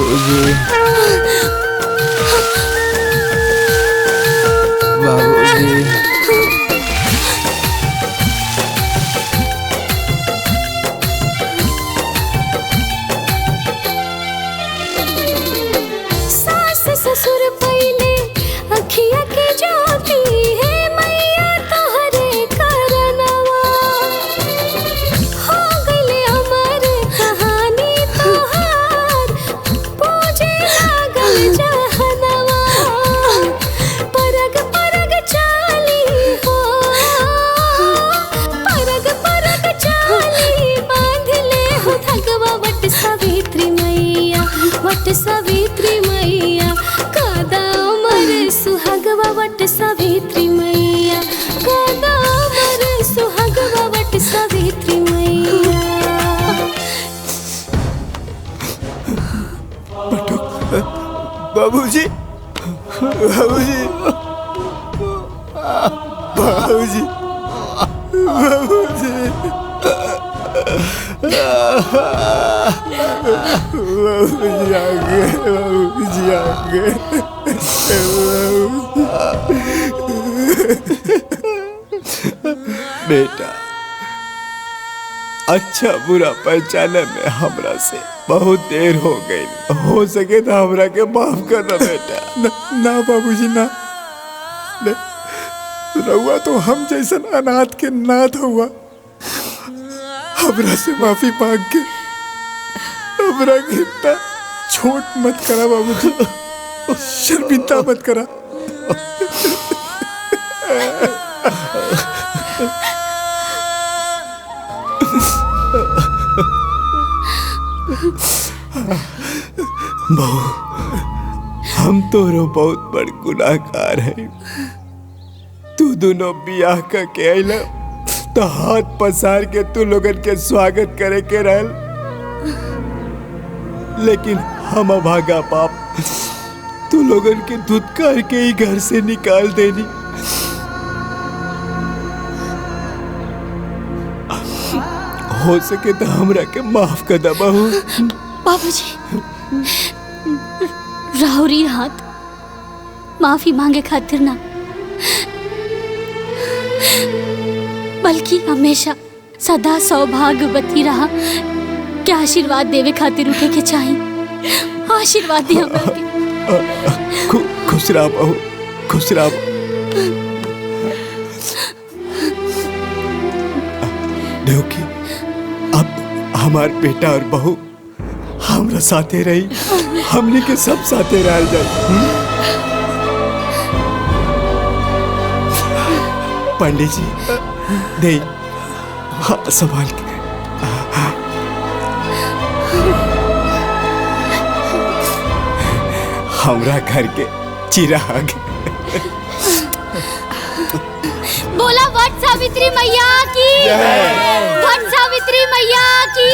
बाबूजी बाबूजी सास ससुर पहले अखिया के ज्योति है मैया तोहरे करनवा हो गइले अमर कहानी तोहार पूजे लागल जहनवा परग परग चाली हो परग परग चाली बांध ले हो धगवा वट सावित्री मैया वट सावित्री मैया कादा अमर सुहागवा वट सावित्री मैया कादा अमर सुहागवा वट सावित्री मैया बाबूजी बाबूजी बाबूजी बाबूजी बाबूजी आ गए बाबूजी आ गए बेटा अच्छा बुरा पहचाने में हमरा से बहुत देर हो गई। हो सके तो हमरा के माफ कर दो बेटा। ना बाबूजी ना, रहुआ तो हम जैसन अनाथ के नाथ हुआ। हमरा से माफी मांग के हमरा के इतना छोट मत करा बाबूजी, शर्मिंदा मत करा। बहू हम तोरो बहुत बड़ गुनाहगार है। तू दोनों बियाह करके आइला तो हाथ पसार के तू लोगन के स्वागत करे के रहल, लेकिन हम अभागा बाप तू लोगन के धुतकार के ही घर से निकाल देनी। हो सके तो हमरा के माफ कर दा बहू। बाबूजी राहुरी हाथ माफी मांगे खातिर ना, बल्कि हमेशा सदा सौभाग्यवती रहा के आशीर्वाद देवे खातिर उठे के चाहिए। आशीर्वाद दी हमरा के। खुश रह बहू, खुश रह। देवकी अब हमार बेटा और बहू हमरा साथे रही, हमने के सब साथे रह जाए। पंडित जी दे हाँ, संभाल के। हमरा घर के चिराग। बोला वट सावित्री मैया की, वट सावित्री मैया की।